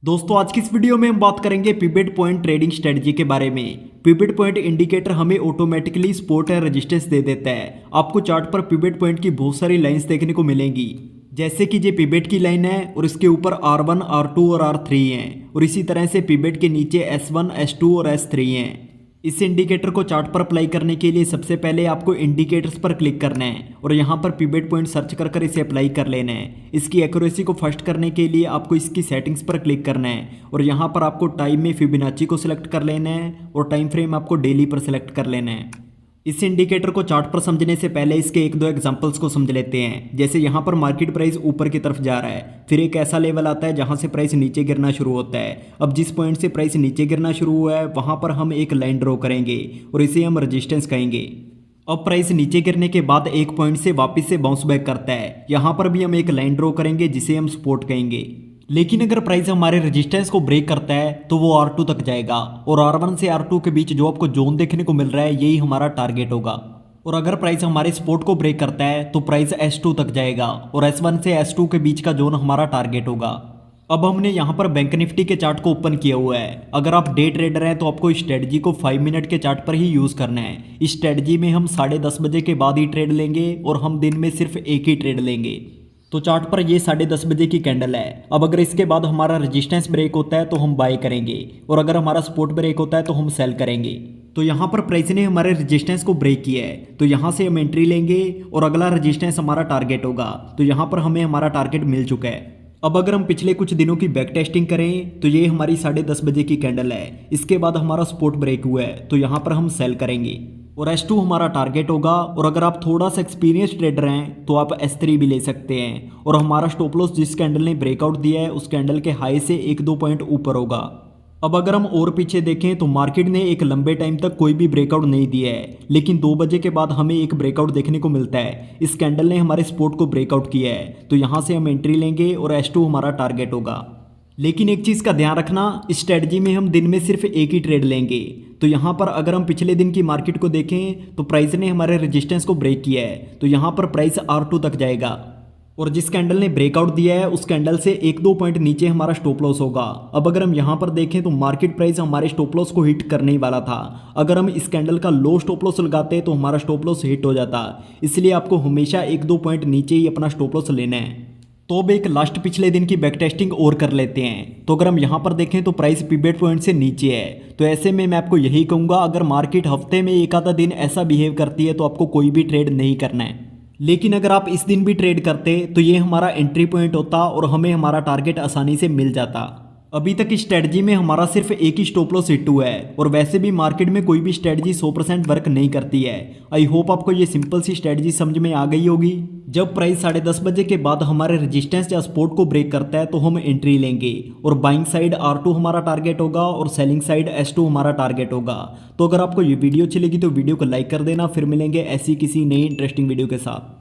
दोस्तों आज की इस वीडियो में हम बात करेंगे पिवट पॉइंट ट्रेडिंग स्ट्रेटजी के बारे में। पिवट पॉइंट इंडिकेटर हमें ऑटोमेटिकली सपोर्ट एंड रेजिस्टेंस दे देता है। आपको चार्ट पर पिवट पॉइंट की बहुत सारी लाइंस देखने को मिलेंगी, जैसे कि ये पिवट की लाइन है और इसके ऊपर R1, R2 और R3 हैं और इसी तरह से पिवट के नीचे S1, S2 और S3 हैं। इस इंडिकेटर को चार्ट पर अप्लाई करने के लिए सबसे पहले आपको इंडिकेटर्स पर क्लिक करना है और यहाँ पर पिवट पॉइंट सर्च कर इसे अप्लाई कर लेना है। इसकी एक्यूरेसी को फर्स्ट करने के लिए आपको इसकी सेटिंग्स पर क्लिक करना है और यहाँ पर आपको टाइम में फिबोनाची को सिलेक्ट कर लेना है और टाइम फ्रेम आपको डेली पर सिलेक्ट कर लेना है। इस इंडिकेटर को चार्ट पर समझने से पहले इसके एक दो एग्जांपल्स को समझ लेते हैं। जैसे यहाँ पर मार्केट प्राइस ऊपर की तरफ जा रहा है, फिर एक ऐसा लेवल आता है जहाँ से प्राइस नीचे गिरना शुरू होता है। अब जिस पॉइंट से प्राइस नीचे गिरना शुरू हुआ है वहाँ पर हम एक लाइन ड्रॉ करेंगे और इसे हम रेजिस्टेंस कहेंगे। अब प्राइस नीचे गिरने के बाद एक पॉइंट से वापस से बाउंस बैक करता है, यहाँ पर भी हम एक लाइन ड्रॉ करेंगे जिसे हम सपोर्ट कहेंगे। लेकिन अगर प्राइस हमारे रेजिस्टेंस को ब्रेक करता है तो वो R2 तक जाएगा और R1 से R2 के बीच जो आपको जोन देखने को मिल रहा है यही हमारा टारगेट होगा। और अगर प्राइस हमारे सपोर्ट को ब्रेक करता है तो प्राइस S2 तक जाएगा और S1 से S2 के बीच का जोन हमारा टारगेट होगा। अब हमने यहाँ पर बैंक निफ्टी के चार्ट को ओपन किया हुआ है। अगर आप डे ट्रेडर हैं तो आपको इस स्ट्रेटजी को 5 मिनट के चार्ट पर ही यूज़ करना है। इस स्ट्रेटजी में हम 10:30 बजे के बाद ही ट्रेड लेंगे और हम दिन में सिर्फ एक ही ट्रेड लेंगे। तो चार्ट पर ये 10:30 बजे की कैंडल है। अब अगर इसके बाद हमारा रेजिस्टेंस ब्रेक होता है तो हम बाय करेंगे और अगर हमारा सपोर्ट ब्रेक होता है तो हम सेल करेंगे। तो यहाँ पर प्राइस ने हमारे रेजिस्टेंस को ब्रेक किया है तो यहाँ से हम एंट्री लेंगे और अगला रेजिस्टेंस हमारा टारगेट होगा। तो यहाँ पर हमें हमारा टारगेट मिल चुका है। अब अगर हम पिछले कुछ दिनों की बैक टेस्टिंग करें तो ये हमारी 10:30 बजे की कैंडल है। इसके बाद हमारा सपोर्ट ब्रेक हुआ है तो यहाँ पर हम सेल करेंगे और S2 हमारा टारगेट होगा। और अगर आप थोड़ा सा एक्सपीरियंस ट्रेडर हैं तो आप S3 भी ले सकते हैं और हमारा स्टॉप लॉस जिस कैंडल ने ब्रेकआउट दिया है उस कैंडल के हाई से 1-2 पॉइंट ऊपर होगा। अब अगर हम और पीछे देखें तो मार्केट ने एक लंबे टाइम तक कोई भी ब्रेकआउट नहीं दिया है, लेकिन 2 बजे के बाद हमें एक ब्रेकआउट देखने को मिलता है। इस कैंडल ने हमारे सपोर्ट को ब्रेकआउट किया है तो यहाँ से हम एंट्री लेंगे और S2 हमारा टारगेट होगा। लेकिन एक चीज़ का ध्यान रखना, इस स्ट्रेटजी में हम दिन में सिर्फ एक ही ट्रेड लेंगे। तो यहाँ पर अगर हम पिछले दिन की मार्केट को देखें तो प्राइस ने हमारे रेजिस्टेंस को ब्रेक किया है तो यहाँ पर प्राइस R2 तक जाएगा और जिस कैंडल ने ब्रेकआउट दिया है उस कैंडल से 1-2 पॉइंट नीचे हमारा स्टॉप लॉस होगा। अब अगर हम यहाँ पर देखें तो मार्केट प्राइस हमारे स्टॉप लॉस को हिट करने ही वाला था। अगर हम इस कैंडल का लो स्टॉप लॉस लगाते तो हमारा स्टॉप लॉस हिट हो जाता, इसलिए आपको हमेशा 1-2 पॉइंट नीचे ही अपना स्टॉप लॉस लेना है। तो अब एक लास्ट पिछले दिन की बैक टेस्टिंग और कर लेते हैं। तो अगर हम यहाँ पर देखें तो प्राइस पिवट पॉइंट से नीचे है, तो ऐसे में मैं आपको यही कहूँगा अगर मार्केट हफ्ते में एक आधा दिन ऐसा बिहेव करती है तो आपको कोई भी ट्रेड नहीं करना है। लेकिन अगर आप इस दिन भी ट्रेड करते तो ये हमारा एंट्री पॉइंट होता और हमें हमारा टारगेट आसानी से मिल जाता। अभी तक इस स्ट्रेटजी में हमारा सिर्फ एक ही स्टॉप लॉस हिट हुआ है और वैसे भी मार्केट में कोई भी स्ट्रेटजी 100% वर्क नहीं करती है। आई होप आपको ये सिंपल सी स्ट्रेटजी समझ में आ गई होगी। जब प्राइस 10:30 बजे के बाद हमारे रेजिस्टेंस या सपोर्ट को ब्रेक करता है तो हम एंट्री लेंगे और बाइंग साइड R2 हमारा टारगेट होगा और सेलिंग साइड S2 हमारा टारगेट होगा। तो अगर आपको ये वीडियो अच्छी लगी तो वीडियो को लाइक कर देना। फिर मिलेंगे ऐसी किसी नई इंटरेस्टिंग वीडियो के साथ।